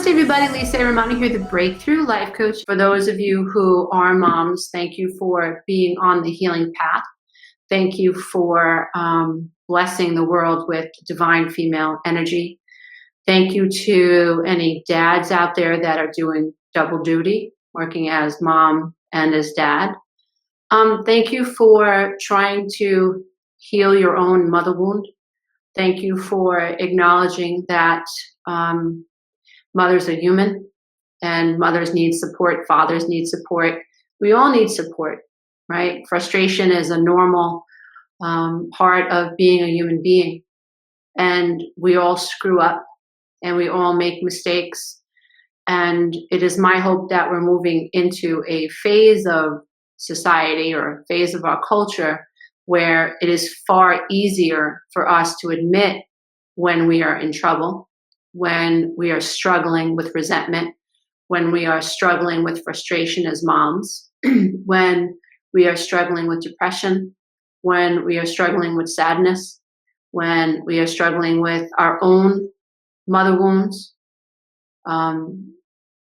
everybody, Lisa Romano here, the Breakthrough Life Coach. For those of you who are moms, thank you for being on the healing path. Thank you for blessing the world with divine female energy. Thank you to any dads out there that are doing double duty, working as mom and as dad. Thank you for trying to heal your own mother wound. Thank you for acknowledging that mothers are human and mothers need support, fathers need support. We all need support, right? Frustration is a normal part of being a human being. And we all screw up and we all make mistakes. And it is my hope that we're moving into a phase of society or a phase of our culture where it is far easier for us to admit when we are in trouble, when we are struggling with resentment, when we are struggling with frustration as moms, when we are struggling with depression, when we are struggling with sadness, when we are struggling with our own mother wounds.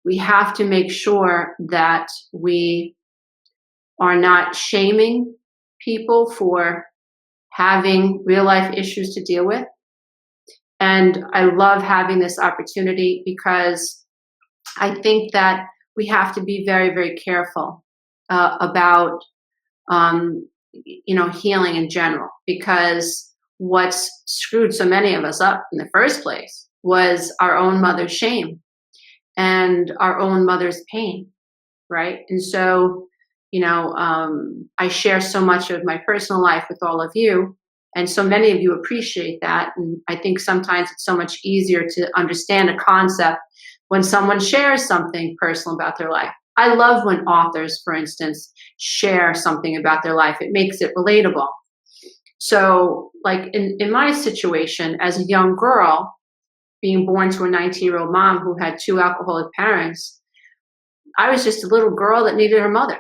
We have to make sure that we are not shaming people for having real life issues to deal with. And I love having this opportunity because I think that we have to be very, very careful about, healing in general, because what's screwed so many of us up in the first place was our own mother's shame and our own mother's pain, right? And so, I share so much of my personal life with all of you. And so many of you appreciate that. And I think sometimes it's so much easier to understand a concept when someone shares something personal about their life. I love when authors, for instance, share something about their life. It makes it relatable. So like in my situation as a young girl, being born to a 19-year-old mom who had 2 alcoholic parents, I was just a little girl that needed her mother.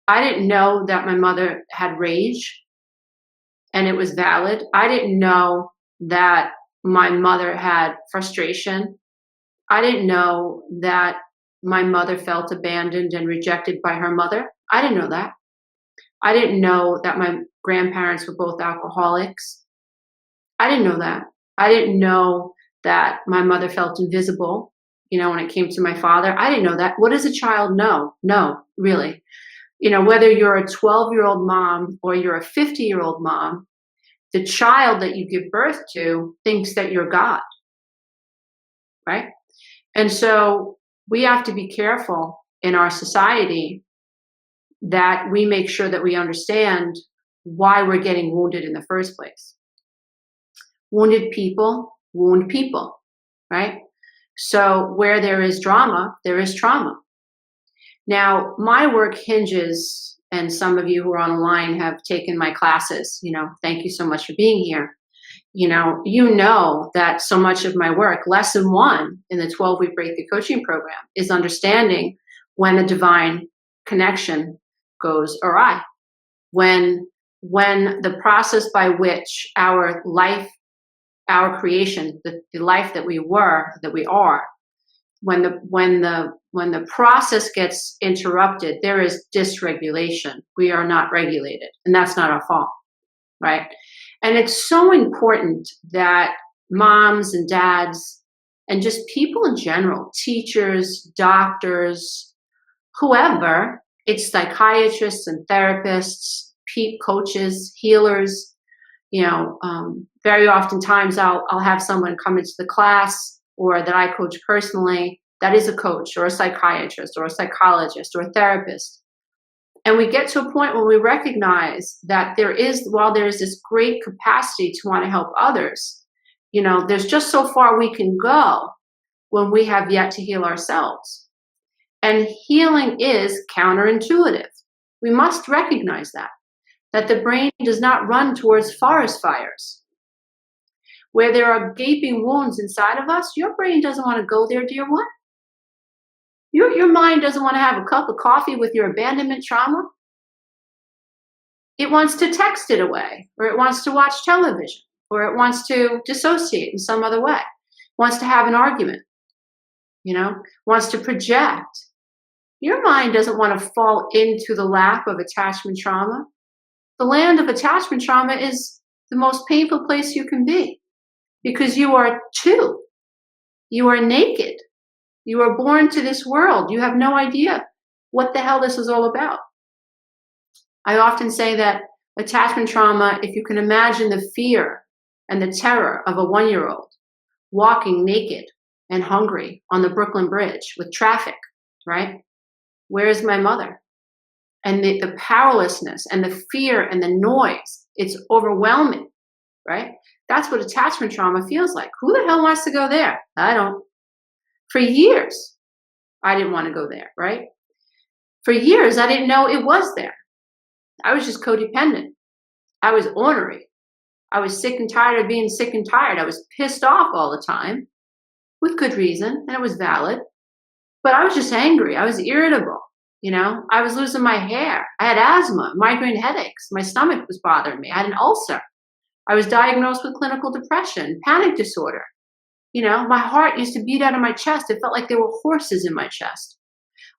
I didn't know that my mother had rage and it was valid. I didn't know that my mother had frustration. I didn't know that my mother felt abandoned and rejected by her mother. I didn't know that. I didn't know that my grandparents were both alcoholics. I didn't know that. I didn't know that my mother felt invisible, when it came to my father. I didn't know that. What does a child know? No, really. Whether you're a 12-year-old mom or you're a 50-year-old mom, the child that you give birth to thinks that you're God, right? And so we have to be careful in our society that we make sure that we understand why we're getting wounded in the first place. Wounded people wound people, right? So where there is drama, there is trauma. Now, my work hinges, and some of you who are on the line have taken my classes, thank you so much for being here. You know that so much of my work, lesson 1 in the 12-week Breakthrough Coaching Program, is understanding when a divine connection goes awry. When the process by which our life, our creation, the life that we were, that we are, when the process gets interrupted, there is dysregulation. We are not regulated, and that's not our fault, right? And it's so important that moms and dads and just people in general, teachers, doctors, whoever, it's psychiatrists and therapists, coaches, healers, very oftentimes I'll have someone come into the class or that I coach personally that is a coach or a psychiatrist or a psychologist or a therapist. And we get to a point where we recognize that while there is this great capacity to want to help others, there's just so far we can go when we have yet to heal ourselves. And healing is counterintuitive. We must recognize that the brain does not run towards forest fires. Where there are gaping wounds inside of us, your brain doesn't want to go there, dear one. Your mind doesn't want to have a cup of coffee with your abandonment trauma. It wants to text it away, or it wants to watch television, or it wants to dissociate in some other way. It wants to have an argument. wants to project. Your mind doesn't want to fall into the lap of attachment trauma. The land of attachment trauma is the most painful place you can be because you are two. You are naked. You are born to this world. You have no idea what the hell this is all about. I often say that attachment trauma, if you can imagine the fear and the terror of a 1-year-old walking naked and hungry on the Brooklyn Bridge with traffic, right? Where is my mother? And the powerlessness and the fear and the noise, it's overwhelming, right? That's what attachment trauma feels like. Who the hell wants to go there? I don't. For years, I didn't want to go there, right? For years, I didn't know it was there. I was just codependent. I was ornery. I was sick and tired of being sick and tired. I was pissed off all the time with good reason, and it was valid. But I was just angry. I was irritable. I was losing my hair. I had asthma, migraine headaches. My stomach was bothering me. I had an ulcer. I was diagnosed with clinical depression, panic disorder. My heart used to beat out of my chest. It felt like there were horses in my chest.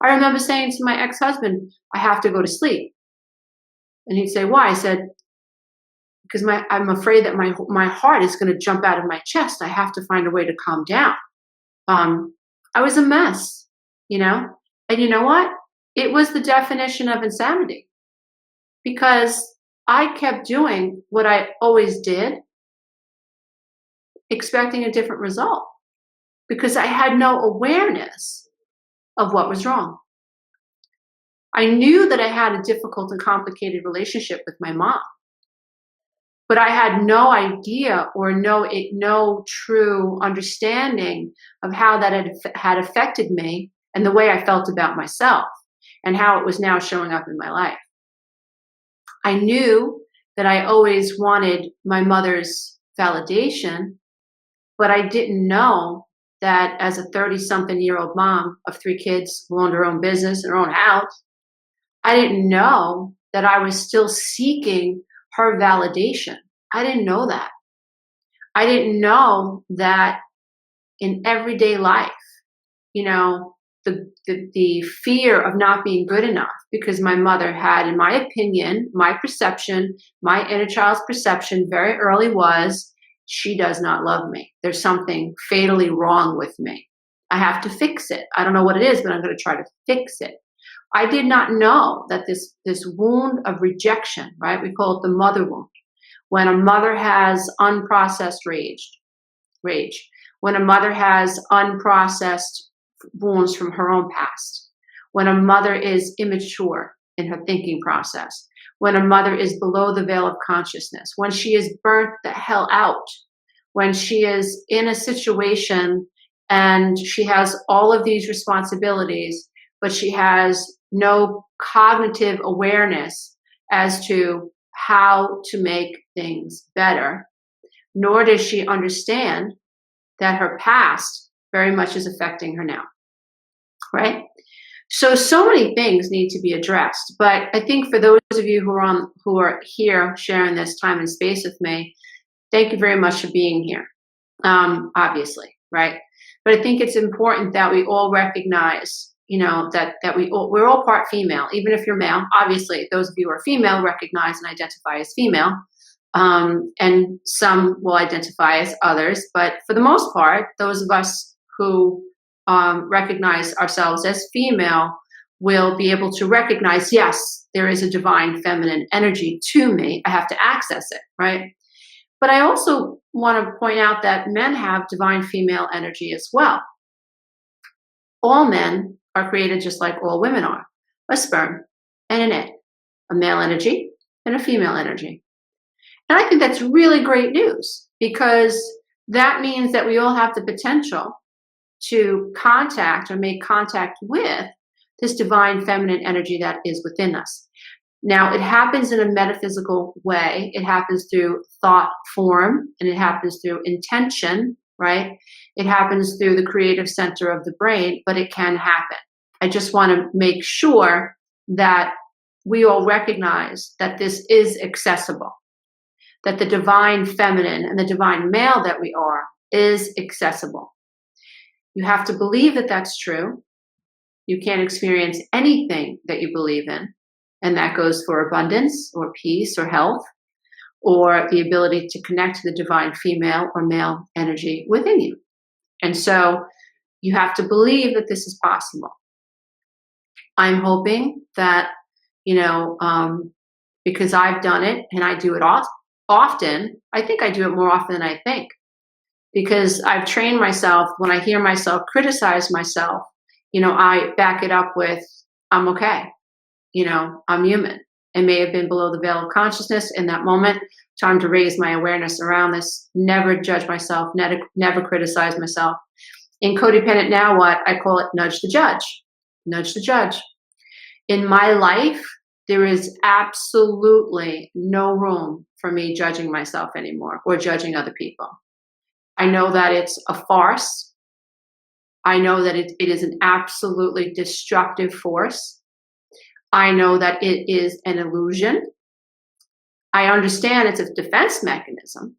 I remember saying to my ex-husband, I have to go to sleep. And he'd say, why? I said, because I'm afraid that my heart is going to jump out of my chest. I have to find a way to calm down. I was a mess, And you know what? It was the definition of insanity. Because I kept doing what I always did, expecting a different result. Because I had no awareness of what was wrong. I knew that I had a difficult and complicated relationship with my mom. But I had no idea or no true understanding of how that had affected me and the way I felt about myself and how it was now showing up in my life. I knew that I always wanted my mother's validation, but I didn't know that as a 30-something-year-old mom of 3 kids who owned her own business and her own house, I didn't know that I was still seeking her validation. I didn't know that. I didn't know that in everyday life, the fear of not being good enough, because my mother had, in my opinion, my perception, my inner child's perception very early was, she does not love me. There's something fatally wrong with me. I have to fix it. I don't know what it is, but I'm going to try to fix it. I did not know that this wound of rejection, right? We call it the mother wound. When a mother has unprocessed rage, when a mother has unprocessed wounds from her own past, when a mother is immature in her thinking process, when a mother is below the veil of consciousness, when she is burnt the hell out, when she is in a situation and she has all of these responsibilities, but she has no cognitive awareness as to how to make things better, nor does she understand that her past very much is affecting her now, right? So many things need to be addressed. But I think for those of you who are here sharing this time and space with me, thank you very much for being here, obviously, right? But I think it's important that we all recognize, that we're all part female, even if you're male. Obviously, those of you who are female recognize and identify as female, and some will identify as others. But for the most part, those of us who recognize ourselves as female will be able to recognize, yes, there is a divine feminine energy to me. I have to access it, right? But I also want to point out that men have divine female energy as well. All men are created just like all women are, a sperm and an egg, a male energy and a female energy. And I think that's really great news, because that means that we all have the potential to contact or make contact with this divine feminine energy that is within us. Now, it happens in a metaphysical way. It happens through thought form, and it happens through intention, right? It happens through the creative center of the brain, but it can happen. I just want to make sure that we all recognize that this is accessible, that the divine feminine and the divine male that we are is accessible. You have to believe that that's true. You can't experience anything that you believe in. And that goes for abundance or peace or health or the ability to connect to the divine female or male energy within you. And so you have to believe that this is possible. I'm hoping that, because I've done it and I do it often, I think I do it more often than I think. Because I've trained myself, when I hear myself criticize myself, I back it up with, I'm okay. I'm human. It may have been below the veil of consciousness in that moment. Time to raise my awareness around this. Never judge myself, never criticize myself. In codependent now what? I call it nudge the judge. Nudge the judge. In my life, there is absolutely no room for me judging myself anymore or judging other people. I know that it's a farce. I know that it is an absolutely destructive force. I know that it is an illusion. I understand it's a defense mechanism,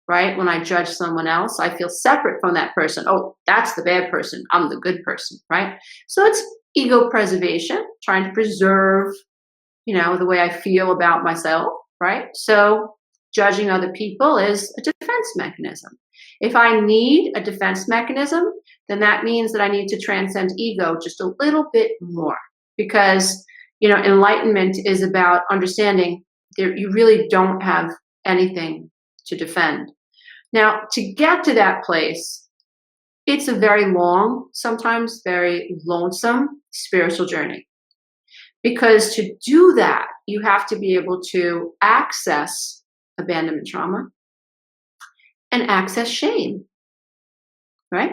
right? When I judge someone else, I feel separate from that person. Oh, that's the bad person. I'm the good person, right? So it's ego preservation, trying to preserve, the way I feel about myself, right? So judging other people is a defense mechanism. If I need a defense mechanism, then that means that I need to transcend ego just a little bit more, because enlightenment is about understanding you really don't have anything to defend. Now, to get to that place, it's a very long, sometimes very lonesome spiritual journey. Because to do that, you have to be able to access abandonment trauma and access shame, right?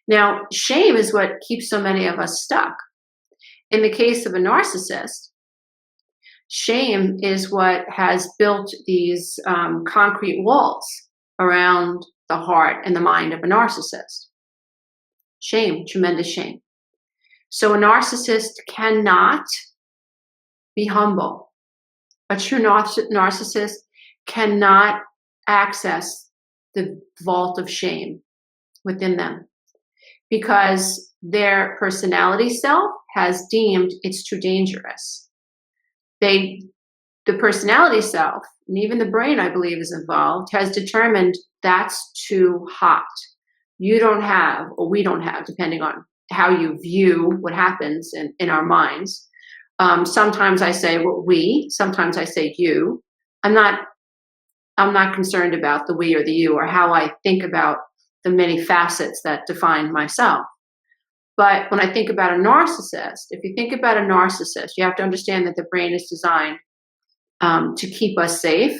Now, shame is what keeps so many of us stuck. In the case of a narcissist, shame is what has built these concrete walls around the heart and the mind of a narcissist. Shame, tremendous shame. So a narcissist cannot be humble. A true narcissist cannot access the vault of shame within them because their personality self has deemed it's too dangerous. The personality self, and even the brain, I believe, is involved, has determined that's too hot. You don't have, or we don't have, depending on how you view what happens in our minds. Sometimes I say we, sometimes I say you. I'm not concerned about the we or the you or how I think about the many facets that define myself. But when I think about a narcissist, if you think about a narcissist, you have to understand that the brain is designed to keep us safe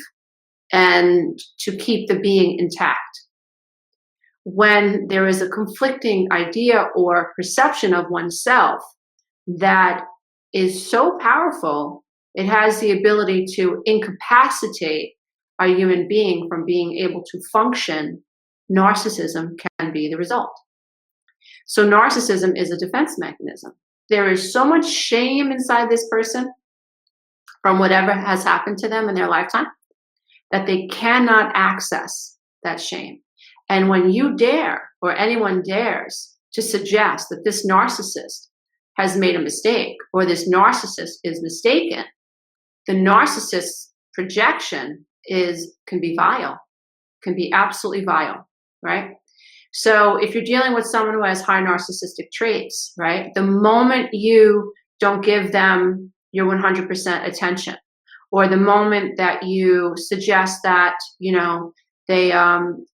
and to keep the being intact. When there is a conflicting idea or perception of oneself that is so powerful, it has the ability to incapacitate a human being from being able to function. Narcissism can be the result. So narcissism is a defense mechanism. There is so much shame inside this person from whatever has happened to them in their lifetime that they cannot access that shame. And when you dare, or anyone dares, to suggest that this narcissist has made a mistake or this narcissist is mistaken, the narcissist's projection can be vile, can be absolutely vile, right? So if you're dealing with someone who has high narcissistic traits, right, the moment you don't give them your 100% attention, or the moment that you suggest that, they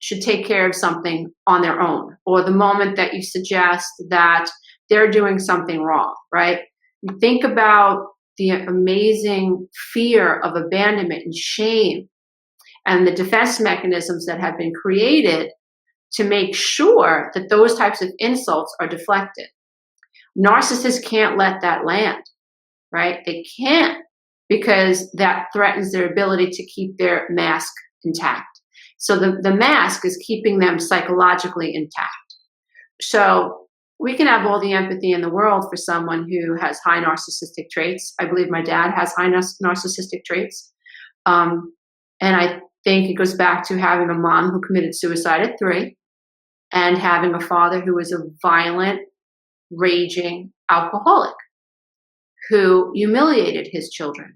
should take care of something on their own, or the moment that you suggest that they're doing something wrong, right? You think about the amazing fear of abandonment and shame and the defense mechanisms that have been created to make sure that those types of insults are deflected. Narcissists can't let that land, right? They can't, because that threatens their ability to keep their mask intact. So the mask is keeping them psychologically intact. So we can have all the empathy in the world for someone who has high narcissistic traits. I believe my dad has high narcissistic traits. And I think it goes back to having a mom who committed suicide at 3 and having a father who was a violent, raging alcoholic who humiliated his children,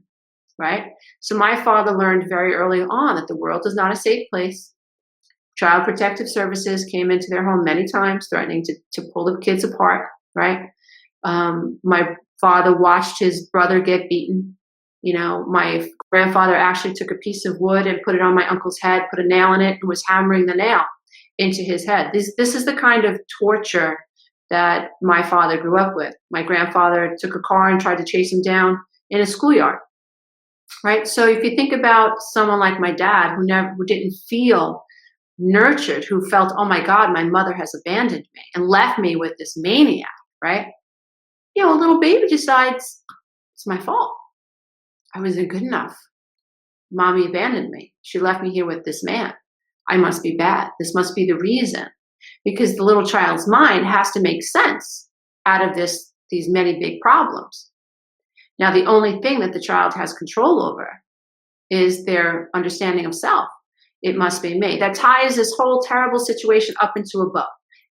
right? So my father learned very early on that the world is not a safe place. Child Protective Services came into their home many times, threatening to pull the kids apart, right? My father watched his brother get beaten. My grandfather actually took a piece of wood and put it on my uncle's head, put a nail in it, and was hammering the nail into his head. This is the kind of torture that my father grew up with. My grandfather took a car and tried to chase him down in a schoolyard, right? So if you think about someone like my dad, who didn't feel nurtured, who felt, oh my God, my mother has abandoned me and left me with this maniac, right? A little baby decides it's my fault. I wasn't good enough. Mommy abandoned me. She left me here with this man. I must be bad. This must be the reason. Because the little child's mind has to make sense out of these many big problems. Now, the only thing that the child has control over is their understanding of self. It must be me. That ties this whole terrible situation up into a bow.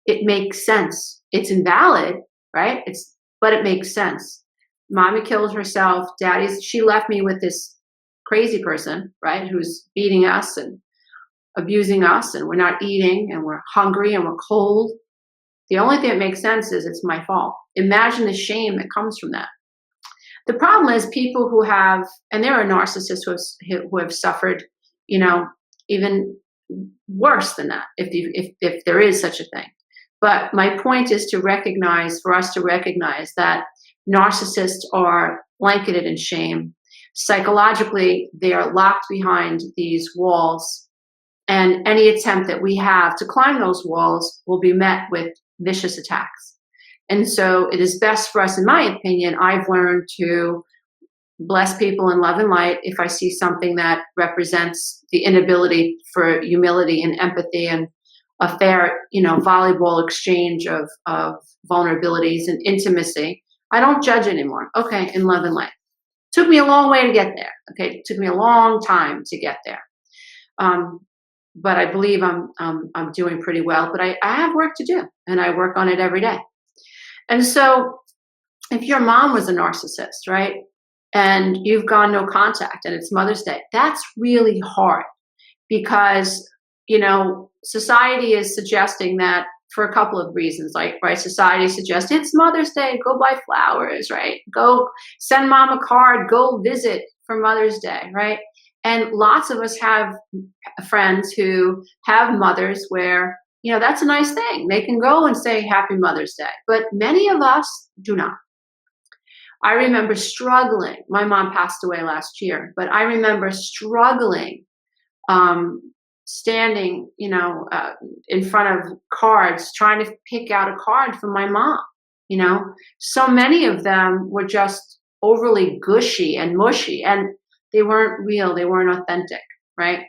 It makes sense. It's invalid, right? But it makes sense. Mommy killed herself. She left me with this crazy person, right? Who's beating us and abusing us, and we're not eating, and we're hungry, and we're cold. The only thing that makes sense is it's my fault. Imagine the shame that comes from that. The problem is people who have, and there are narcissists who have suffered, even worse than that, if there is such a thing. But my point is for us to recognize that narcissists are blanketed in shame. Psychologically, they are locked behind these walls. And any attempt that we have to climb those walls will be met with vicious attacks. And so it is best for us, in my opinion, I've learned to bless people in love and light if I see something that represents the inability for humility and empathy and a fair, volleyball exchange of vulnerabilities and intimacy. I don't judge anymore. Okay, in love and light. Took me a long way to get there. Okay, it took me a long time to get there. But I believe I'm doing pretty well. But I have work to do, and I work on it every day. And so, if your mom was a narcissist, right, and you've gone no contact, and it's Mother's Day, that's really hard because society is suggesting that for a couple of reasons. Like, right, society suggests it's Mother's Day, go buy flowers, right? Go send mom a card, go visit for Mother's Day, right? And lots of us have friends who have mothers where, that's a nice thing. They can go and say Happy Mother's Day. But many of us do not. I remember struggling. My mom passed away last year, but I remember struggling, standing, in front of cards, trying to pick out a card for my mom. So many of them were just overly gushy and mushy, and they weren't real. They weren't authentic, right?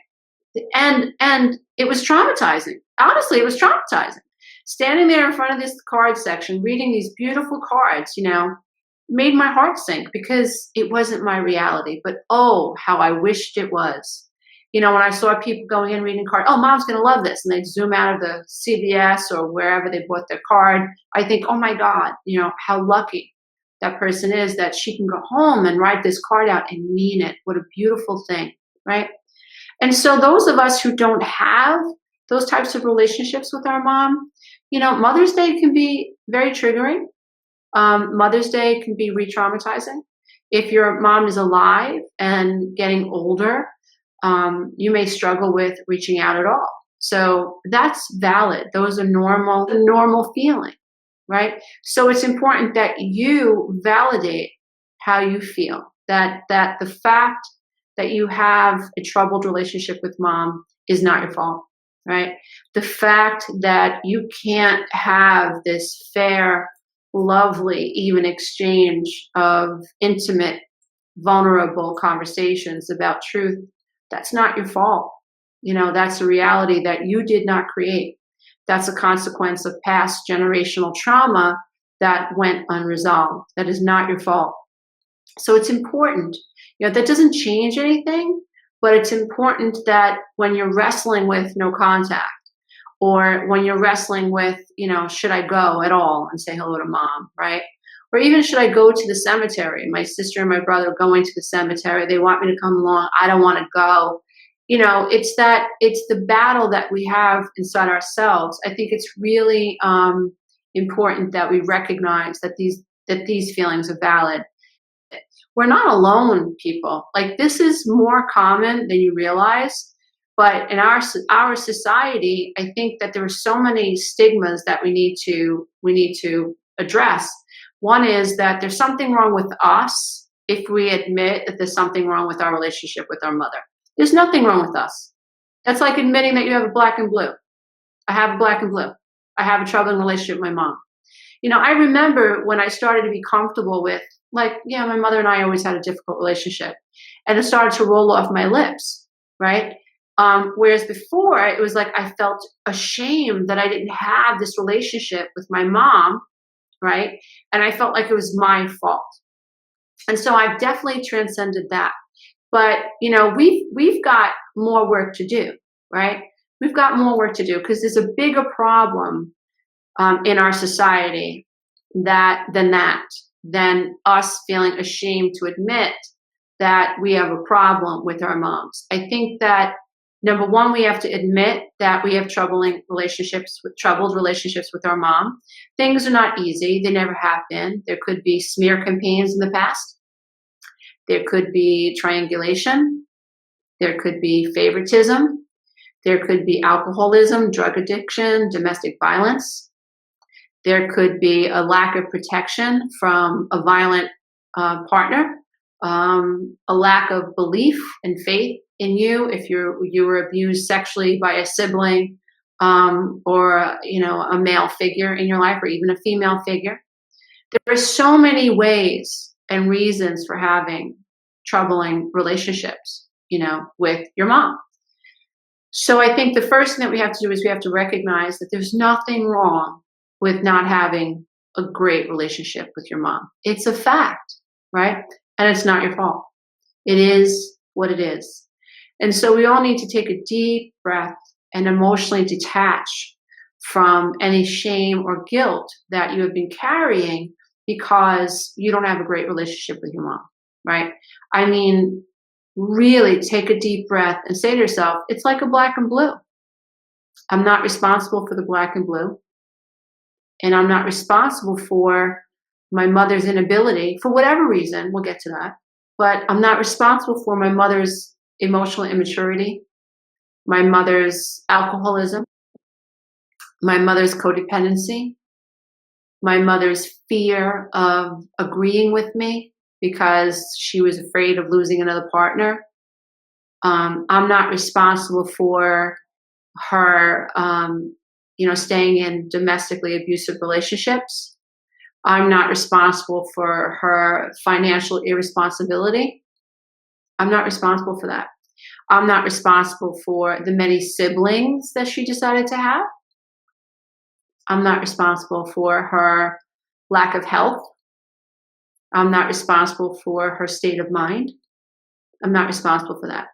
And it was traumatizing. Honestly, it was traumatizing. Standing there in front of this card section, reading these beautiful cards, made my heart sink because it wasn't my reality. But oh, how I wished it was. When I saw people going in reading cards, oh, mom's going to love this. And they'd zoom out of the CVS or wherever they bought their card. I think, oh my God, how lucky that person is that she can go home and write this card out and mean it. What a beautiful thing, right? And so those of us who don't have those types of relationships with our mom, Mother's Day can be very triggering. Mother's Day can be re-traumatizing. If your mom is alive and getting older, you may struggle with reaching out at all. So that's valid. Those are normal feeling, right? So it's important that you validate how you feel, that the fact that you have a troubled relationship with mom is not your fault, right? The fact that you can't have this fair, lovely, even exchange of intimate, vulnerable conversations about truth, that's not your fault. That's a reality that you did not create. That's a consequence of past generational trauma that went unresolved. That is not your fault. So it's important. That doesn't change anything, but it's important that when you're wrestling with no contact, or when you're wrestling with, should I go at all and say hello to mom, right? Or even should I go to the cemetery? My sister and my brother are going to the cemetery. They want me to come along. I don't want to go. It's the battle that we have inside ourselves. I think it's really important that we recognize that these feelings are valid. We're not alone, people. Like, this is more common than you realize. But in our society, I think that there are so many stigmas that we need to address. One is that there's something wrong with us if we admit that there's something wrong with our relationship with our mother. There's nothing wrong with us. That's like admitting that you have a black and blue. I have a black and blue. I have a troubling relationship with my mom. I remember when I started to be comfortable with, my mother and I always had a difficult relationship, and it started to roll off my lips, right? Whereas before, it was like I felt ashamed that I didn't have this relationship with my mom, right? And I felt like it was my fault. And so I've definitely transcended that. But, we've got more work to do, right? We've got more work to do because there's a bigger problem in our society than us feeling ashamed to admit that we have a problem with our moms. I think that, number one, we have to admit that we have troubled relationships with our mom. Things are not easy. They never have been. There could be smear campaigns in the past. There could be triangulation. There could be favoritism. There could be alcoholism, drug addiction, domestic violence. There could be a lack of protection from a violent partner, a lack of belief and faith in you if you were abused sexually by a sibling, or a male figure in your life, or even a female figure. There are so many ways and reasons for having troubling relationships, with your mom. So I think the first thing that we have to do is we have to recognize that there's nothing wrong with not having a great relationship with your mom. It's a fact, right? And it's not your fault. It is what it is. And so we all need to take a deep breath and emotionally detach from any shame or guilt that you have been carrying because you don't have a great relationship with your mom, right? I mean, really take a deep breath and say to yourself, it's like a black and blue. I'm not responsible for the black and blue. And I'm not responsible for my mother's inability, for whatever reason, we'll get to that. But I'm not responsible for my mother's emotional immaturity, my mother's alcoholism, my mother's codependency, my mother's fear of agreeing with me because she was afraid of losing another partner. I'm not responsible for her, staying in domestically abusive relationships. I'm not responsible for her financial irresponsibility. I'm not responsible for that. I'm not responsible for the many siblings that she decided to have. I'm not responsible for her lack of health. I'm not responsible for her state of mind. I'm not responsible for that.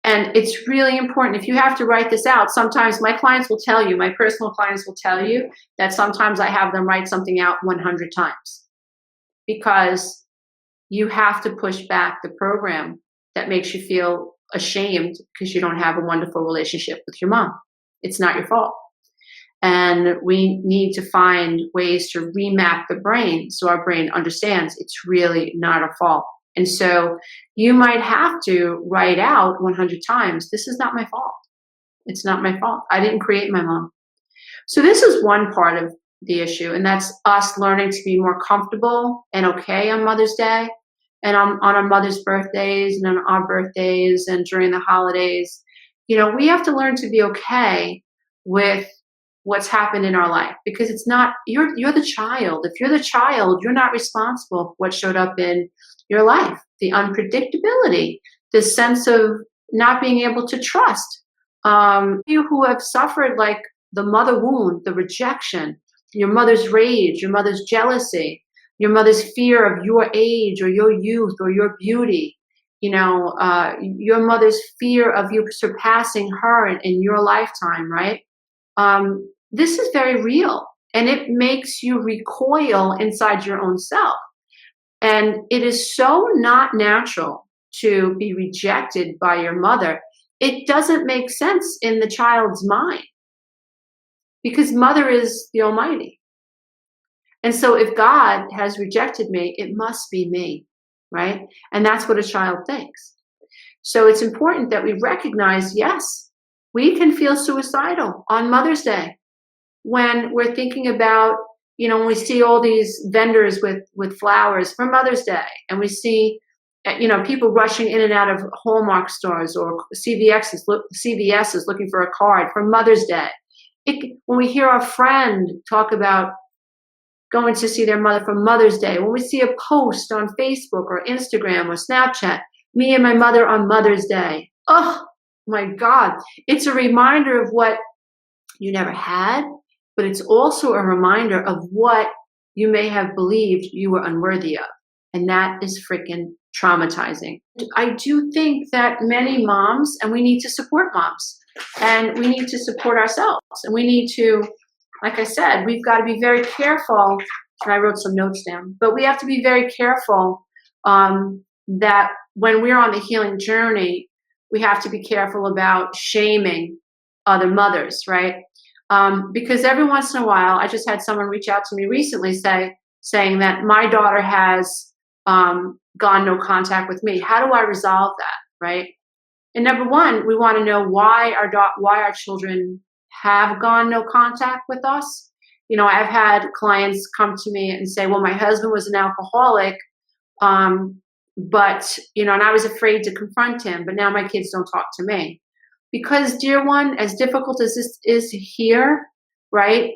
And it's really important. If you have to write this out, sometimes my clients will tell you, my personal clients will tell you that sometimes I have them write something out 100 times because you have to push back the program that makes you feel ashamed because you don't have a wonderful relationship with your mom. It's not your fault. And we need to find ways to remap the brain so our brain understands it's really not our fault. And so you might have to write out 100 times, this is not my fault. It's not my fault. I didn't create my mom. So this is one part of the issue, and that's us learning to be more comfortable and okay on Mother's Day and on our mother's birthdays and on our birthdays and during the holidays. We have to learn to be okay with what's happened in our life because it's not, you're the child. If you're the child, you're not responsible for what showed up in your life, the unpredictability, the sense of not being able to trust. You who have suffered like the mother wound, the rejection, your mother's rage, your mother's jealousy, your mother's fear of your age or your youth or your beauty, your mother's fear of you surpassing her in your lifetime, right? this is very real, and it makes you recoil inside your own self. And it is so not natural to be rejected by your mother. It doesn't make sense in the child's mind, because mother is the Almighty. And so if God has rejected me, it must be me, right? And that's what a child thinks. So it's important that we recognize, yes, we can feel suicidal on Mother's Day when we're thinking about, when we see all these vendors with flowers for Mother's Day, and we see, people rushing in and out of Hallmark stores or CVS's looking for a card for Mother's Day. When we hear our friend talk about going to see their mother for Mother's Day, when we see a post on Facebook or Instagram or Snapchat, me and my mother on Mother's Day. Oh my God. It's a reminder of what you never had, but it's also a reminder of what you may have believed you were unworthy of. And that is freaking traumatizing. I do think that many moms, and we need to support moms, and we need to support ourselves, and we need to, like I said, we've got to be very careful. And I wrote some notes down, but we have to be very careful that when we're on the healing journey, we have to be careful about shaming other mothers, right? Because every once in a while, I just had someone reach out to me recently saying that my daughter has gone no contact with me. How do I resolve that, right? And number one, we want to know why our children have gone no contact with us. I've had clients come to me and say, well, my husband was an alcoholic, but, and I was afraid to confront him, but now my kids don't talk to me. Because, dear one, as difficult as this is here, right,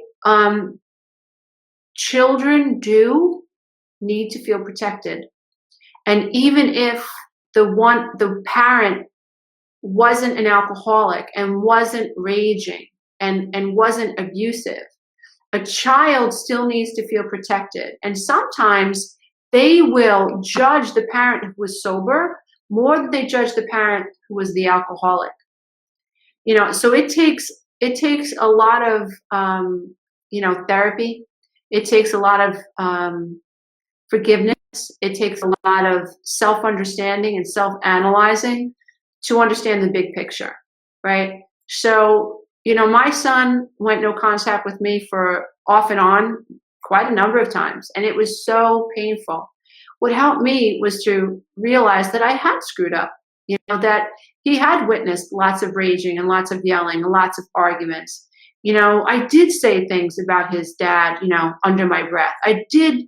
children do need to feel protected. And even if the parent wasn't an alcoholic and wasn't raging and wasn't abusive, a child still needs to feel protected. And sometimes they will judge the parent who was sober more than they judge the parent who was the alcoholic. So it takes a lot of therapy. It takes a lot of forgiveness. It takes a lot of self-understanding and self-analyzing to understand the big picture, right? So, my son went no contact with me for off and on quite a number of times, and it was so painful. What helped me was to realize that I had screwed up, that he had witnessed lots of raging and lots of yelling and lots of arguments. I did say things about his dad, under my breath. I did,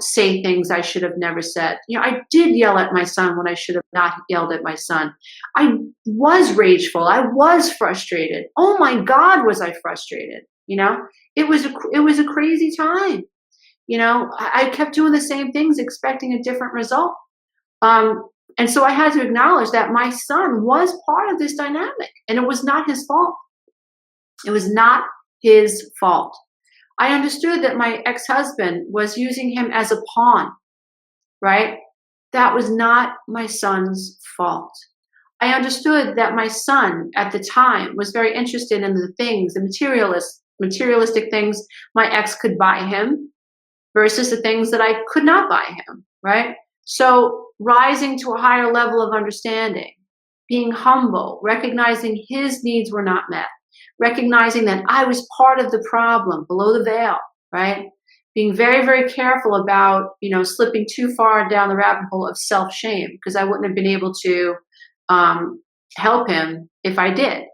say things I should have never said. I did yell at my son when I should have not yelled at my son. I was rageful. I was frustrated. Oh my God, was I frustrated? It was a crazy time. I kept doing the same things, expecting a different result. And so I had to acknowledge that my son was part of this dynamic, and it was not his fault. It was not his fault. I understood that my ex-husband was using him as a pawn, right? That was not my son's fault. I understood that my son at the time was very interested in the things, the materialistic things my ex could buy him versus the things that I could not buy him, right? So rising to a higher level of understanding, being humble, recognizing his needs were not met, recognizing that I was part of the problem below the veil, right? Being very, very careful about, slipping too far down the rabbit hole of self-shame, because I wouldn't have been able to help him if I did.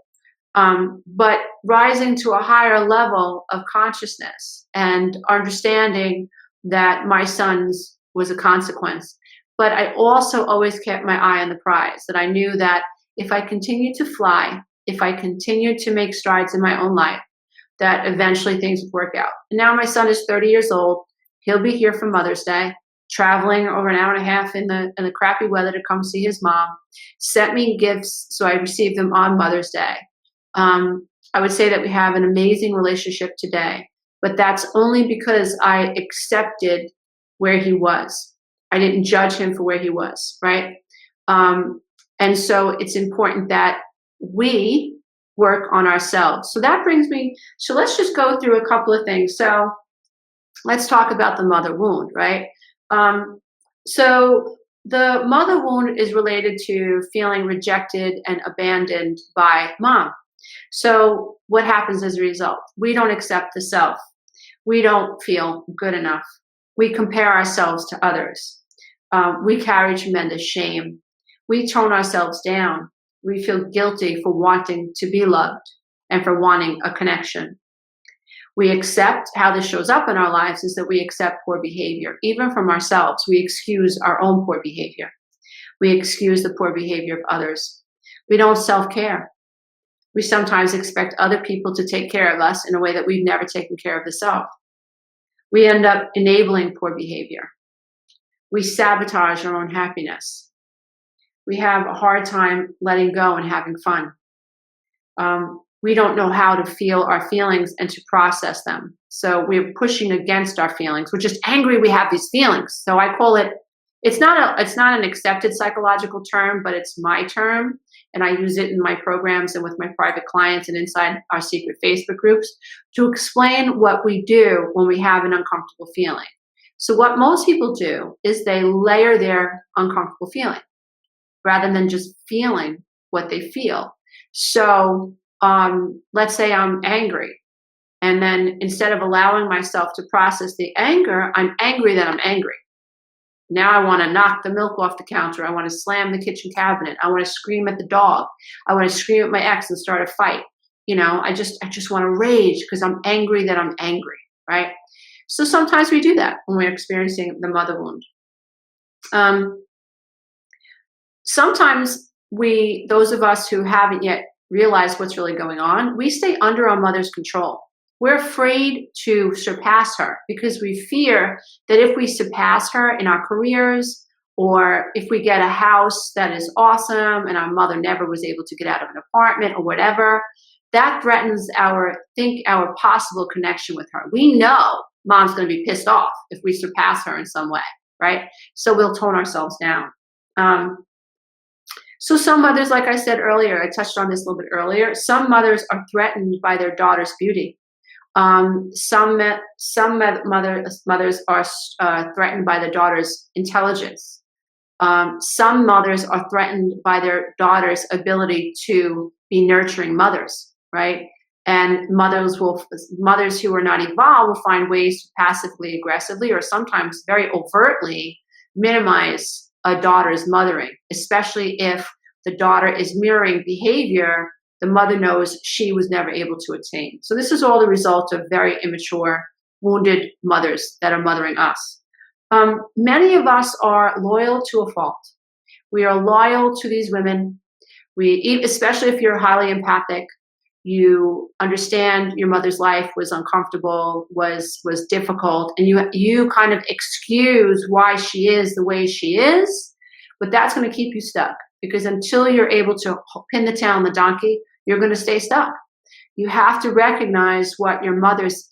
But rising to a higher level of consciousness and understanding that my son's was a consequence. But I also always kept my eye on the prize, that I knew that if I continued to fly, if I continued to make strides in my own life, that eventually things would work out. And now my son is 30 years old. He'll be here for Mother's Day, traveling over an hour and a half in the crappy weather to come see his mom. Sent me gifts, so I received them on Mother's Day. I would say that we have an amazing relationship today, but that's only because I accepted where he was. I didn't judge him for where he was, right? And so it's important that we work on ourselves. So that brings me, so let's just go through a couple of things. So let's talk about the mother wound, right? So the mother wound is related to feeling rejected and abandoned by mom. So what happens as a result? We don't accept the self. We don't feel good enough. We compare ourselves to others. We carry tremendous shame. We tone ourselves down. We feel guilty for wanting to be loved and for wanting a connection. We accept how this shows up in our lives is that we accept poor behavior. Even from ourselves, we excuse our own poor behavior. We excuse the poor behavior of others. We don't self-care. We sometimes expect other people to take care of us in a way that we've never taken care of the self. We end up enabling poor behavior. We sabotage our own happiness. We have a hard time letting go and having fun. We don't know how to feel our feelings and to process them. So we're pushing against our feelings. We're just angry we have these feelings. So I call it, it's not an accepted psychological term, but it's my term. And I use it in my programs and with my private clients and inside our secret Facebook groups to explain what we do when we have an uncomfortable feeling. So what most people do is they layer their uncomfortable feeling rather than just feeling what they feel. So let's say I'm angry. And then instead of allowing myself to process the anger, I'm angry that I'm angry. Now I want to knock the milk off the counter. I want to slam the kitchen cabinet. I want to scream at the dog. I want to scream at my ex and start a fight. You know, I just want to rage because I'm angry that I'm angry, right? So sometimes we do that when we're experiencing the mother wound. Sometimes those of us who haven't yet realized what's really going on, we stay under our mother's control. We're afraid to surpass her because we fear that if we surpass her in our careers, or if we get a house that is awesome and our mother never was able to get out of an apartment or whatever, that threatens our possible connection with her. We know mom's going to be pissed off if we surpass her in some way, right? So we'll tone ourselves down. So some mothers, like I said earlier, I touched on this a little bit earlier, some mothers are threatened by their daughter's beauty. Some mothers are threatened by their daughter's intelligence. Some mothers are threatened by their daughter's ability to be nurturing mothers, right? And mothers who are not evolved will find ways to passively, aggressively, or sometimes very overtly minimize a daughter's mothering, especially if the daughter is mirroring behavior the mother knows she was never able to attain. So this is all the result of very immature, wounded mothers that are mothering us. Many of us are loyal to a fault. We are loyal to these women. Especially if you're highly empathic, you understand your mother's life was uncomfortable, was difficult, and you kind of excuse why she is the way she is, but that's going to keep you stuck because until you're able to pin the tail on the donkey, you're going to stay stuck. You have to recognize what your mother's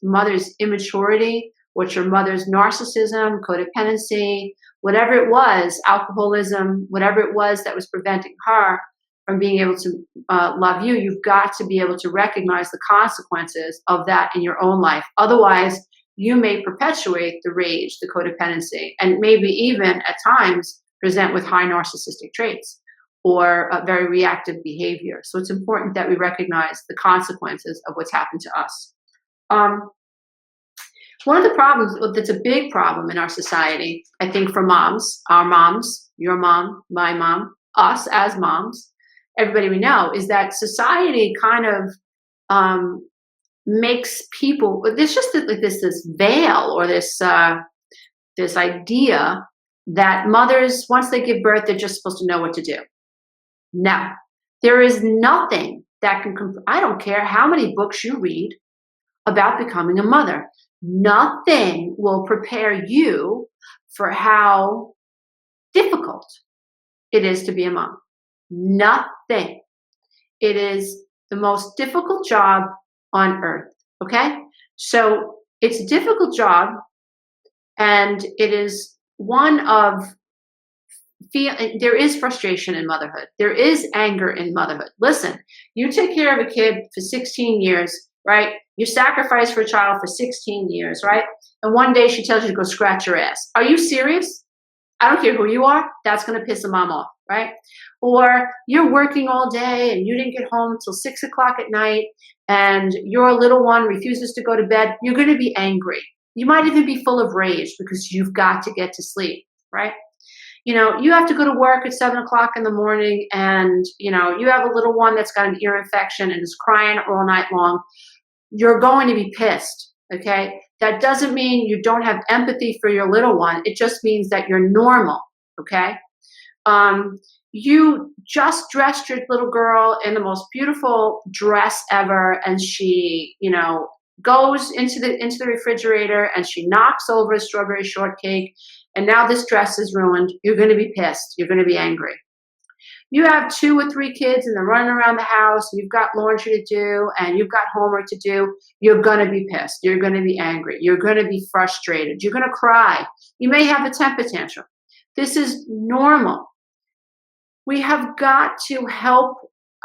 immaturity, what your mother's narcissism, codependency, whatever it was, alcoholism, whatever it was that was preventing her from being able to love you. You've got to be able to recognize the consequences of that in your own life. Otherwise, you may perpetuate the rage, the codependency, and maybe even at times present with high narcissistic traits or very reactive behavior. So it's important that we recognize the consequences of what's happened to us. One of the problems that's a big problem in our society, I think for moms, our moms, your mom, my mom, us as moms, everybody we know, is that society kind of makes people, there's just like this veil or this idea that mothers, once they give birth, they're just supposed to know what to do. No, there is nothing that can, I don't care how many books you read about becoming a mother. Nothing will prepare you for how difficult it is to be a mom. Nothing. It is the most difficult job on earth. Okay? So it's a difficult job, and it is one of there is frustration in motherhood. There is anger in motherhood. Listen, you take care of a kid for 16 years, right? You sacrifice for a child for 16 years, right? And one day she tells you to go scratch your ass. Are you serious? I don't care who you are. That's going to piss a mom off, right? Or you're working all day and you didn't get home until 6 o'clock at night and your little one refuses to go to bed. You're going to be angry. You might even be full of rage because you've got to get to sleep, right? You have to go to work at 7 o'clock in the morning and, you have a little one that's got an ear infection and is crying all night long. You're going to be pissed, okay? That doesn't mean you don't have empathy for your little one. It just means that you're normal, okay? You just dressed your little girl in the most beautiful dress ever, and she, goes into the refrigerator and she knocks over a strawberry shortcake, and now this dress is ruined. You're going to be pissed. You're going to be angry. You have 2 or 3 kids and they're running around the house and you've got laundry to do and you've got homework to do. You're going to be pissed. You're going to be angry. You're going to be frustrated. You're going to cry. You may have a temper tantrum. This is normal. We have got to help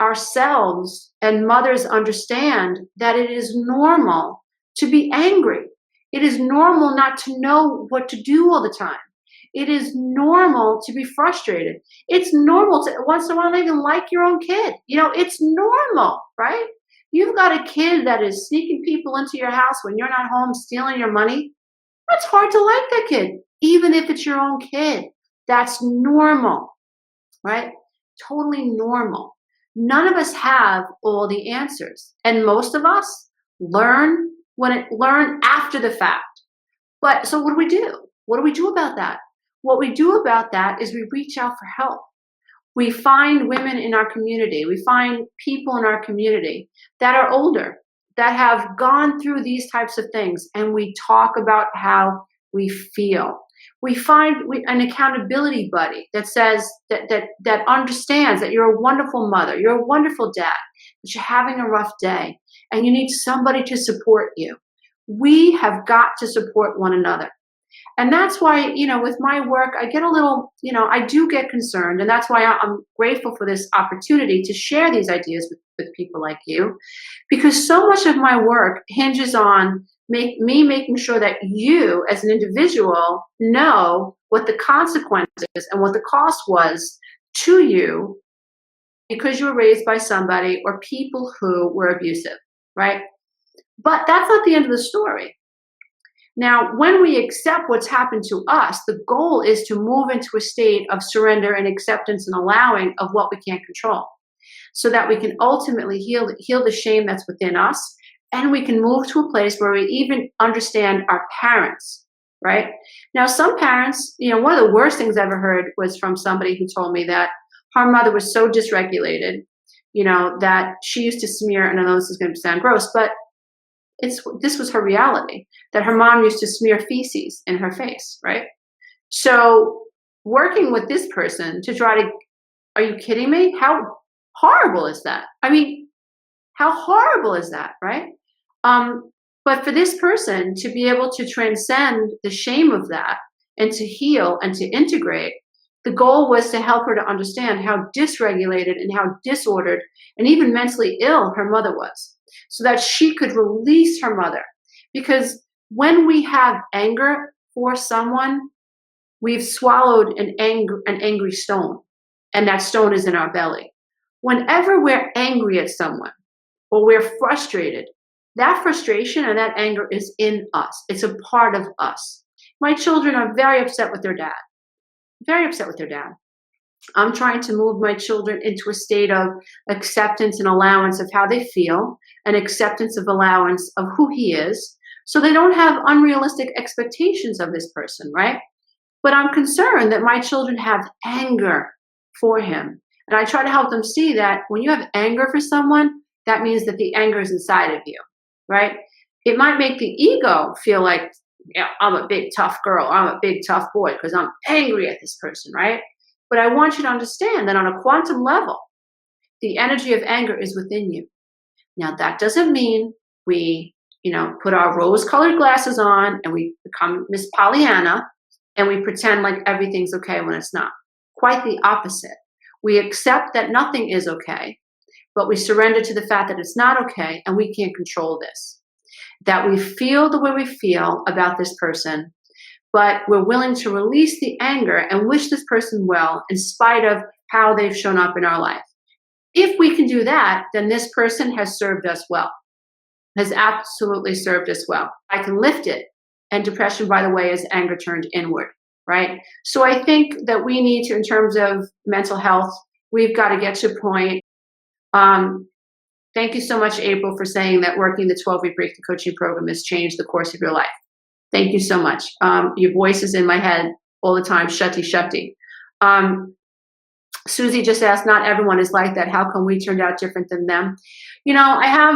ourselves and mothers understand that it is normal to be angry. It is normal not to know what to do all the time. It is normal to be frustrated. It's normal to once in a while not even like your own kid. It's normal, right? You've got a kid that is sneaking people into your house when you're not home, stealing your money. It's hard to like that kid, even if it's your own kid. That's normal, right? Totally normal. None of us have all the answers. And most of us learn after the fact. But so what do we do? What do we do about that? What we do about that is we reach out for help. We find women in our community. We find people in our community that are older, that have gone through these types of things, and we talk about how we feel. We find an accountability buddy that says that understands that you're a wonderful mother, you're a wonderful dad, that you're having a rough day, and you need somebody to support you. We have got to support one another. And that's why, with my work, I get a little, I do get concerned. And that's why I'm grateful for this opportunity to share these ideas with people like you, because so much of my work hinges on me making sure that you as an individual know what the consequences and what the cost was to you because you were raised by somebody or people who were abusive, right? But that's not the end of the story. Now, when we accept what's happened to us, the goal is to move into a state of surrender and acceptance and allowing of what we can't control so that we can ultimately heal the shame that's within us, and we can move to a place where we even understand our parents, right? Now, some parents, one of the worst things I ever heard was from somebody who told me that her mother was so dysregulated, that she used to smear, and I know this is going to sound gross, but this was her reality, that her mom used to smear feces in her face, right? So working with this person to try to, are you kidding me? How horrible is that? I mean, how horrible is that, right? But for this person to be able to transcend the shame of that and to heal and to integrate, the goal was to help her to understand how dysregulated and how disordered and even mentally ill her mother was, so that she could release her mother. Because when we have anger for someone, we've swallowed an angry stone, and that stone is in our belly. Whenever we're angry at someone or we're frustrated, that frustration and that anger is in us. It's a part of us. My children are very upset with their dad. Very upset with their dad. I'm trying to move my children into a state of acceptance and allowance of how they feel, and acceptance of allowance of who he is, so they don't have unrealistic expectations of this person, right? But I'm concerned that my children have anger for him. And I try to help them see that when you have anger for someone, that means that the anger is inside of you, right? It might make the ego feel like, I'm a big tough girl, or I'm a big tough boy because I'm angry at this person, right? But I want you to understand that on a quantum level, the energy of anger is within you. Now, that doesn't mean we, put our rose-colored glasses on and we become Miss Pollyanna and we pretend like everything's okay when it's not. quite the opposite. We accept that nothing is okay, but we surrender to the fact that it's not okay and we can't control this. That we feel the way we feel about this person, but we're willing to release the anger and wish this person well in spite of how they've shown up in our life. If we can do that, then this person has served us well, has absolutely served us well. I can lift it. And depression, by the way, is anger turned inward, right? So I think that we need to, in terms of mental health, we've got to get to a point. Thank you so much, April, for saying that working the 12-week breakthrough coaching program has changed the course of your life. Thank you so much. Your voice is in my head all the time, shutty, shutty. Susie just asked, not everyone is like that. How come we turned out different than them? You know, I have,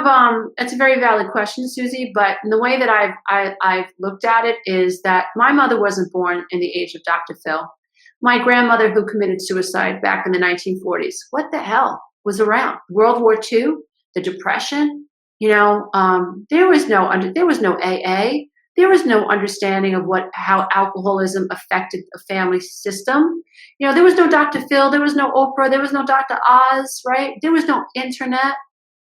it's a very valid question, Susie, but the way that I've looked at it is that my mother wasn't born in the age of Dr. Phil. My grandmother, who committed suicide back in the 1940s, what the hell was around? World War II, the Depression, you know, there was no AA. There was no understanding of how alcoholism affected a family system. You know, there was no Dr. Phil, there was no Oprah, there was no Dr. Oz, right? There was no internet,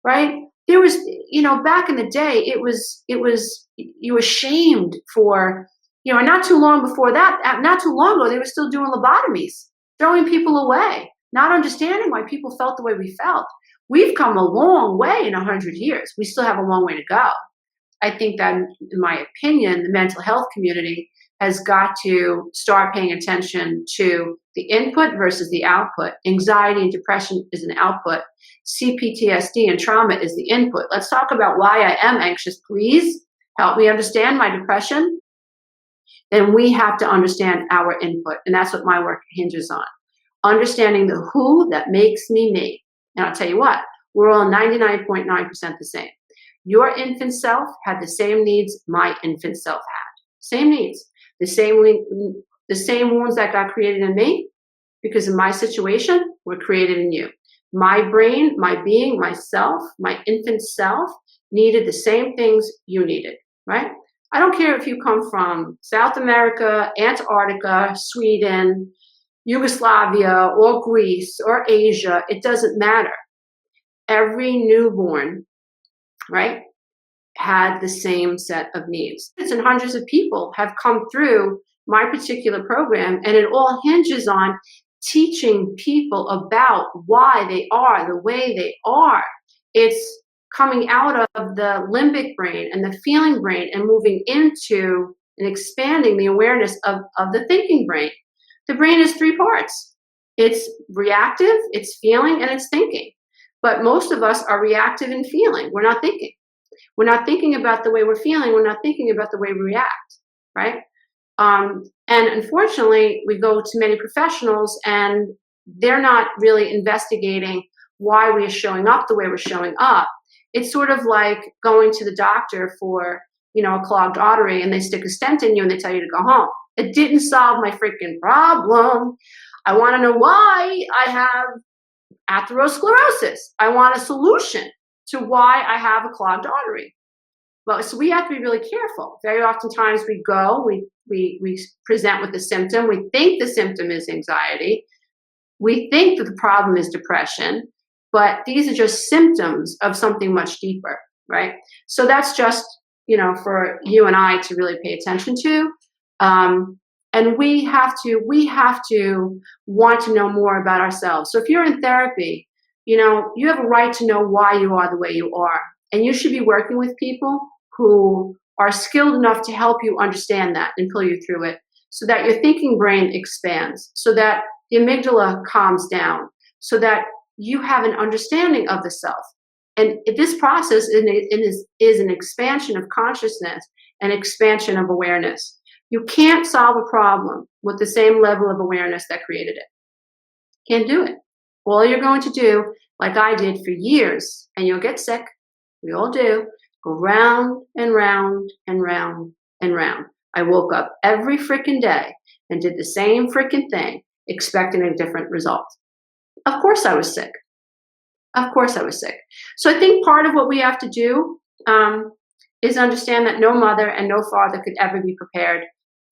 right? There was, you know, back in the day, it was you were shamed for, you know, and not too long before that, not too long ago, they were still doing lobotomies, throwing people away, not understanding why people felt the way we felt. We've come a long way in 100 years. We still have a long way to go. I think that, in my opinion, the mental health community has got to start paying attention to the input versus the output. Anxiety and depression is an output. CPTSD and trauma is the input. Let's talk about why I am anxious. Please help me understand my depression. Then we have to understand our input. And that's what my work hinges on. Understanding the who that makes me me. And I'll tell you what, we're all 99.9% the same. Your infant self had the same needs my infant self had. Same needs. The same wounds that got created in me, because in my situation, were created in you. My brain, my being, myself, my infant self needed the same things you needed, right? I don't care if you come from South America, Antarctica, Sweden, Yugoslavia, or Greece, or Asia. It doesn't matter. Every newborn, right, had the same set of needs. And hundreds of people have come through my particular program, and it all hinges on teaching people about why they are the way they are. It's coming out of the limbic brain and the feeling brain and moving into and expanding the awareness of the thinking brain. The brain is three parts. It's reactive, it's feeling, and it's thinking. But most of us are reactive and feeling. We're not thinking. We're not thinking about the way we're feeling. We're not thinking about the way we react, right? And unfortunately, we go to many professionals and they're not really investigating why we are showing up the way we're showing up. It's sort of like going to the doctor for, you know, a clogged artery, and they stick a stent in you and they tell you to go home. It didn't solve my freaking problem. I want to know why I have atherosclerosis. I want a solution to why I have a clogged artery. Well, so we have to be really careful. Very oftentimes we go, we present with the symptom. We think the symptom is anxiety. We think that the problem is depression, but these are just symptoms of something much deeper, right? So that's just, you know, for you and I to really pay attention to. And we have to want to know more about ourselves. So if you're in therapy, you know, you have a right to know why you are the way you are. And you should be working with people who are skilled enough to help you understand that and pull you through it, so that your thinking brain expands, so that the amygdala calms down, so that you have an understanding of the self. And this process is an expansion of consciousness and expansion of awareness. You can't solve a problem with the same level of awareness that created it. Can't do it. All you're going to do, like I did for years, and you'll get sick, we all do, go round and round and round and round. I woke up every freaking day and did the same freaking thing, expecting a different result. Of course I was sick. Of course I was sick. So I think part of what we have to do is understand that no mother and no father could ever be prepared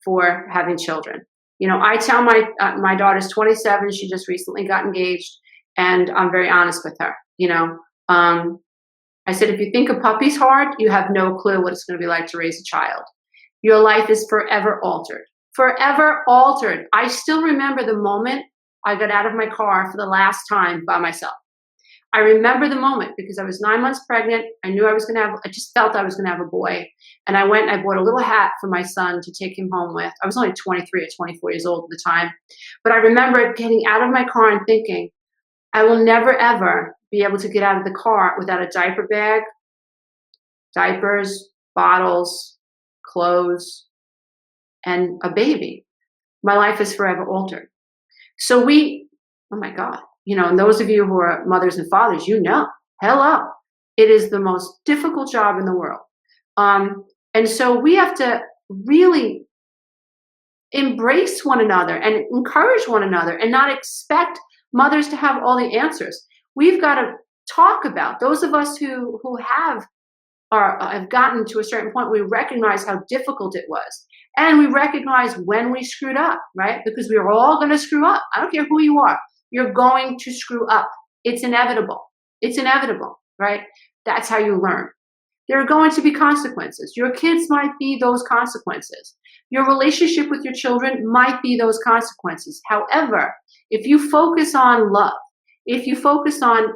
for having children. You know, I tell my daughter's 27. She just recently got engaged, and I'm very honest with her. You know, I said, if you think a puppy's hard, you have no clue what it's going to be like to raise a child. Your life is forever altered. Forever altered. I still remember the moment I got out of my car for the last time by myself. I remember the moment because I was 9 months pregnant. I knew I was going to have, I just felt I was going to have a boy. And I went and I bought a little hat for my son to take him home with. I was only 23 or 24 years old at the time. But I remember getting out of my car and thinking, I will never, ever be able to get out of the car without a diaper bag, diapers, bottles, clothes, and a baby. My life is forever altered. So oh my God, you know, and those of you who are mothers and fathers, you know, hello, it is the most difficult job in the world. And so we have to really embrace one another and encourage one another and not expect mothers to have all the answers. We've got to talk about those of us who have gotten to a certain point. We recognize how difficult it was. And we recognize when we screwed up, right? Because we're all going to screw up. I don't care who you are. You're going to screw up. It's inevitable. It's inevitable, right? That's how you learn. There are going to be consequences. Your kids might be those consequences. Your relationship with your children might be those consequences. However, if you focus on love, if you focus on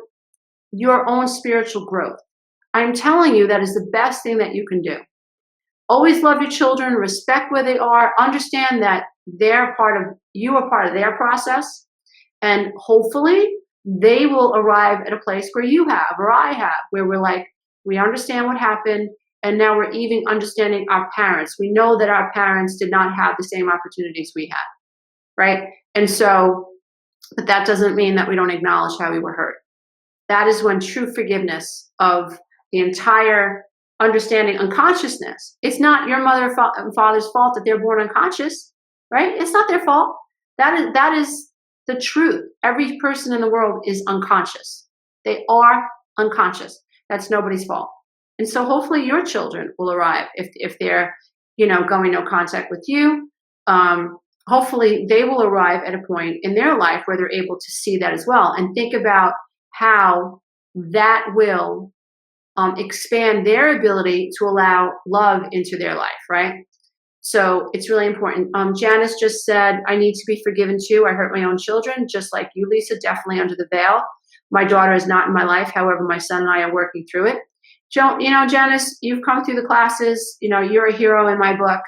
your own spiritual growth, I'm telling you that is the best thing that you can do. Always love your children, respect where they are, understand that you are part of their process, and hopefully they will arrive at a place where you have, or I have, where we're like, we understand what happened, and now we're even understanding our parents. We know that our parents did not have the same opportunities we had, right? And so, but that doesn't mean that we don't acknowledge how we were hurt. That is when true forgiveness of the entire understanding unconsciousness. It's not your mother and father's fault that they're born unconscious, right? It's not their fault. That is the truth. Every person in the world is unconscious. They are unconscious. That's nobody's fault. And so hopefully your children will arrive if they're, you know, going no contact with you. Hopefully they will arrive at a point in their life where they're able to see that as well and think about how that will expand their ability to allow love into their life, right? So it's really important. Janice just said, I need to be forgiven too. I hurt my own children, just like you, Lisa, definitely under the veil. My daughter is not in my life. However, my son and I are working through it. You know, Janice, you've come through the classes. You know, you're a hero in my book.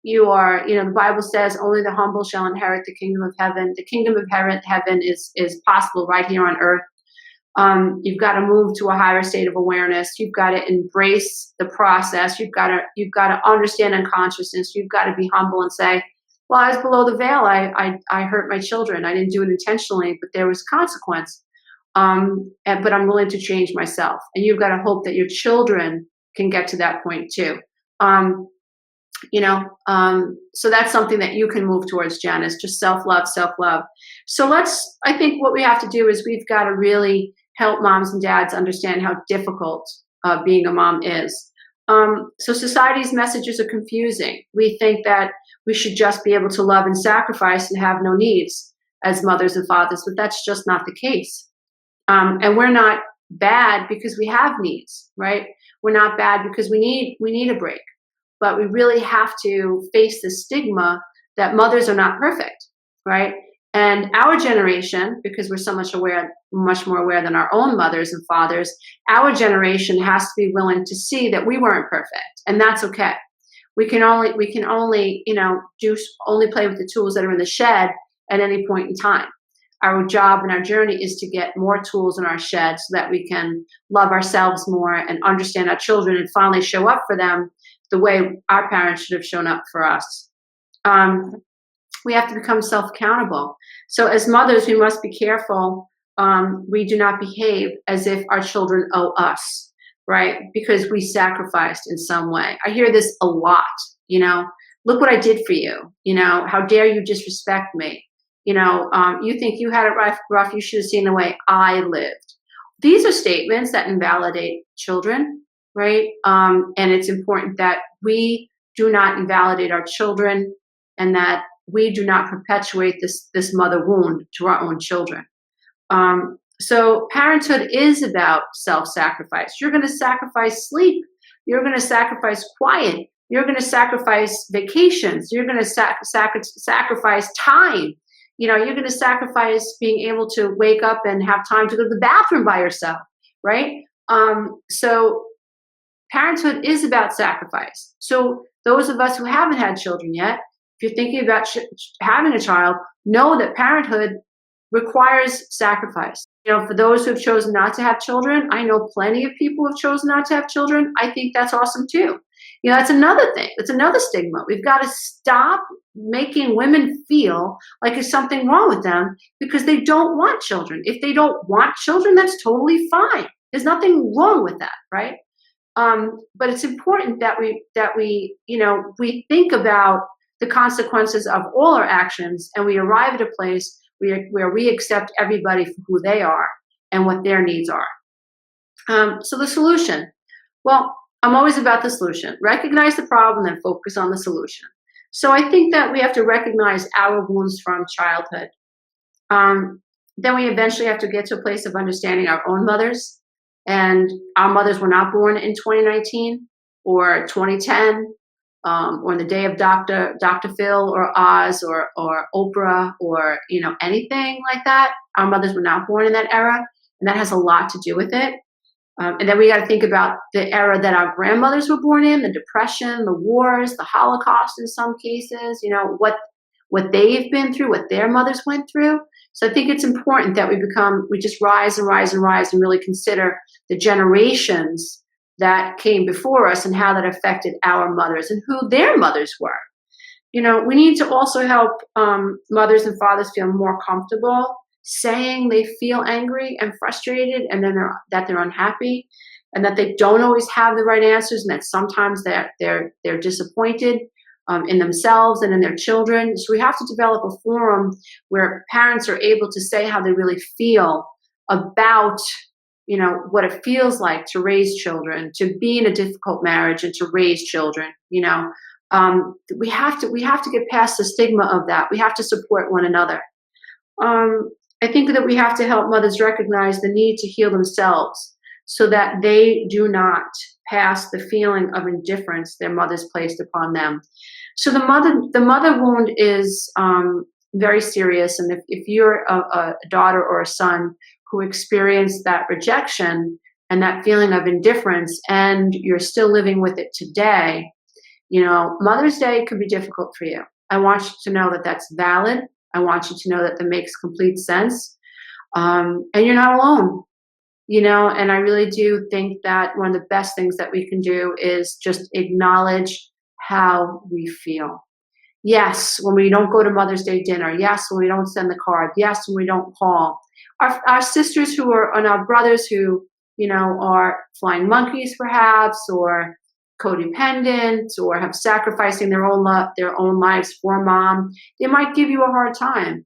You are, you know, the Bible says only the humble shall inherit the kingdom of heaven. The kingdom of heaven is possible right here on earth. You've got to move to a higher state of awareness. You've got to embrace the process. You've got to understand unconsciousness. You've got to be humble and say, well, I was below the veil. I hurt my children. I didn't do it intentionally, but there was consequence. But I'm willing to change myself. And you've got to hope that your children can get to that point too. You know, so that's something that you can move towards, Janice, just self-love, self-love. So I think what we have to do is we've got to really help moms and dads understand how difficult being a mom is. So society's messages are confusing. We think that we should just be able to love and sacrifice and have no needs as mothers and fathers, but that's just not the case. And we're not bad because we have needs, right? We're not bad because we need a break. But we really have to face the stigma that mothers are not perfect, right? And our generation, because we're so much more aware than our own mothers and fathers, our generation has to be willing to see that we weren't perfect, and that's okay. We can only, you know, only play with the tools that are in the shed at any point in time. Our job and our journey is to get more tools in our shed so that we can love ourselves more and understand our children and finally show up for them the way our parents should have shown up for us. We have to become self-accountable. So as mothers, we must be careful. We do not behave as if our children owe us, right? Because we sacrificed in some way. I hear this a lot, you know, look what I did for you. You know, how dare you disrespect me? You know, you think you had it rough, you should have seen the way I lived. These are statements that invalidate children, right? And it's important that we do not invalidate our children and that we do not perpetuate this mother wound to our own children. So parenthood is about self-sacrifice. You're going to sacrifice sleep. You're going to sacrifice quiet. You're going to sacrifice vacations. You're going to sacrifice time. You're going to sacrifice being able to wake up and have time to go to the bathroom by yourself, right? So parenthood is about sacrifice. So those of us who haven't had children yet, if you're thinking about having a child, know that parenthood requires sacrifice. For those who have chosen not to have children, I know plenty of people who have chosen not to have children. I think that's awesome too. That's another thing. That's another stigma. We've got to stop making women feel like there's something wrong with them because they don't want children. If they don't want children, that's totally fine. There's nothing wrong with that, right? But it's important that we think about the consequences of all our actions, and we arrive at a place where we accept everybody for who they are and what their needs are. So the solution, well, I'm always about the solution. Recognize the problem and focus on the solution. So I think that we have to recognize our wounds from childhood. Then we eventually have to get to a place of understanding our own mothers. And our mothers were not born in 2019 or 2010 or in the day of Dr. Phil or Oz or Oprah or anything like that. Our mothers were not born in that era, and that has a lot to do with it. And then we got to think about the era that our grandmothers were born in, the Depression, the wars, the Holocaust in some cases, what they've been through, what their mothers went through. So I think it's important that we just rise and rise and rise and really consider the generations that came before us and how that affected our mothers and who their mothers were. We need to also help mothers and fathers feel more comfortable saying they feel angry and frustrated and then that they're unhappy and that they don't always have the right answers and that sometimes they're disappointed in themselves and in their children. So we have to develop a forum where parents are able to say how they really feel about what it feels like to raise children, to be in a difficult marriage and to raise children. We have to get past the stigma of that. We have to support one another. I think that we have to help mothers recognize the need to heal themselves so that they do not pass the feeling of indifference their mothers placed upon them. So the mother wound is very serious. And if you're a daughter or a son who experienced that rejection and that feeling of indifference and you're still living with it today, Mother's Day could be difficult for you. I want you to know that that's valid. I want you to know that makes complete sense. And you're not alone, and I really do think that one of the best things that we can do is just acknowledge how we feel. Yes, when we don't go to Mother's Day dinner. Yes, when we don't send the card. Yes, when we don't call. Our sisters and our brothers who, are flying monkeys perhaps, or codependent, or have sacrificing their own lives for mom, they might give you a hard time.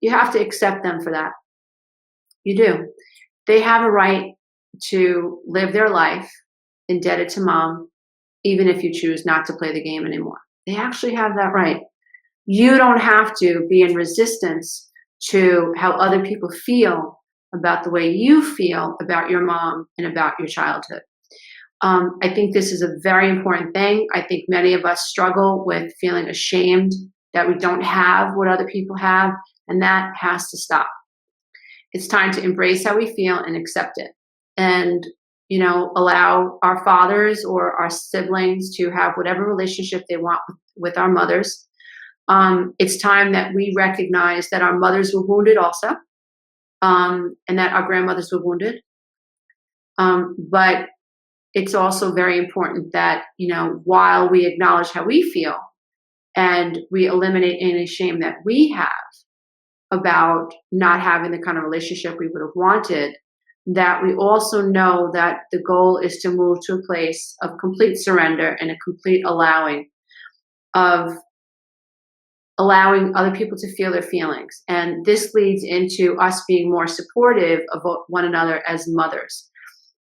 You have to accept them for that. You do. They have a right to live their life indebted to mom, even if you choose not to play the game anymore. They actually have that right. You don't have to be in resistance to how other people feel about the way you feel about your mom and about your childhood. I think this is a very important thing. I think many of us struggle with feeling ashamed that we don't have what other people have, and that has to stop. It's time to embrace how we feel and accept it. And, allow our fathers or our siblings to have whatever relationship they want with our mothers. It's time that we recognize that our mothers were wounded also, and that our grandmothers were wounded. But it's also very important that, while we acknowledge how we feel and we eliminate any shame that we have about not having the kind of relationship we would have wanted, that we also know that the goal is to move to a place of complete surrender and a complete allowing other people to feel their feelings. And this leads into us being more supportive of one another as mothers.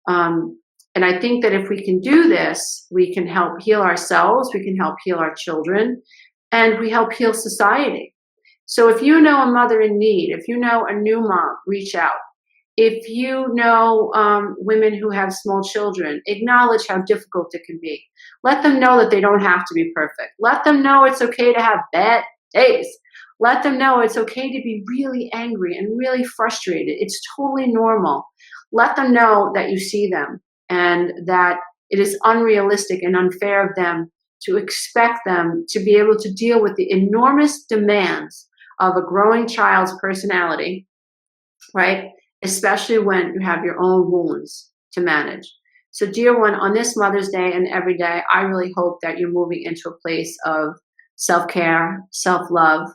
And I think that if we can do this, we can help heal ourselves, we can help heal our children, and we help heal society. So if you know a mother in need, if you know a new mom, reach out. If you know women who have small children, acknowledge how difficult it can be. Let them know that they don't have to be perfect. Let them know it's okay to have bad days. Let them know it's okay to be really angry and really frustrated. It's totally normal. Let them know that you see them and that it is unrealistic and unfair of them to expect them to be able to deal with the enormous demands of a growing child's personality, right? Especially when you have your own wounds to manage. So, dear one, on this Mother's Day and every day, I really hope that you're moving into a place of self-care, self-love,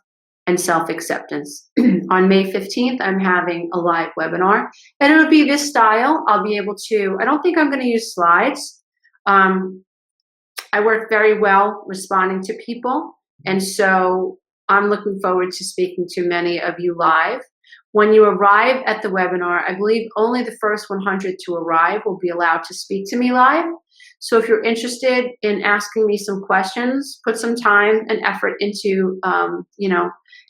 and self-acceptance. On May 15th, I'm having a live webinar, and it'll be this style. I'll be able to, I don't think I'm going to use slides. I work very well responding to people, and so I'm looking forward to speaking to many of you live. When you arrive at the webinar, I believe only the first 100 to arrive will be allowed to speak to me live. So if you're interested in asking me some questions, put some time and effort into,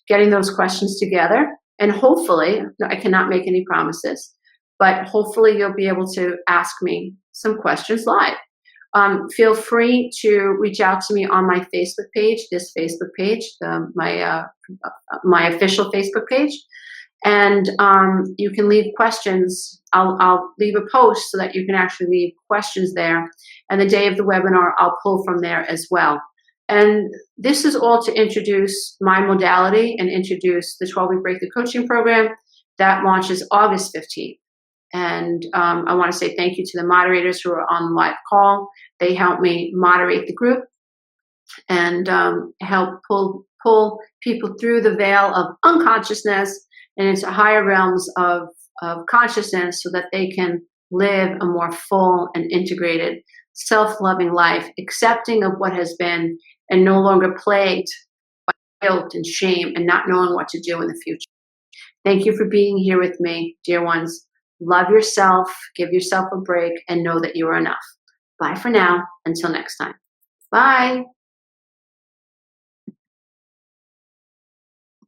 getting those questions together. And hopefully, I cannot make any promises, but hopefully you'll be able to ask me some questions live. Feel free to reach out to me on my Facebook page, this Facebook page, my official Facebook page. And you can leave questions. I'll leave a post so that you can actually leave questions there. And the day of the webinar, I'll pull from there as well. And this is all to introduce my modality and introduce the 12-week breakthrough coaching program that launches August 15th. And I want to say thank you to the moderators who are on the live call. They help me moderate the group and help pull people through the veil of unconsciousness and into higher realms of consciousness so that they can live a more full and integrated, self-loving life, accepting of what has been and no longer plagued by guilt and shame and not knowing what to do in the future. Thank you for being here with me, dear ones. Love yourself, give yourself a break, and know that you are enough. Bye for now. Until next time. Bye.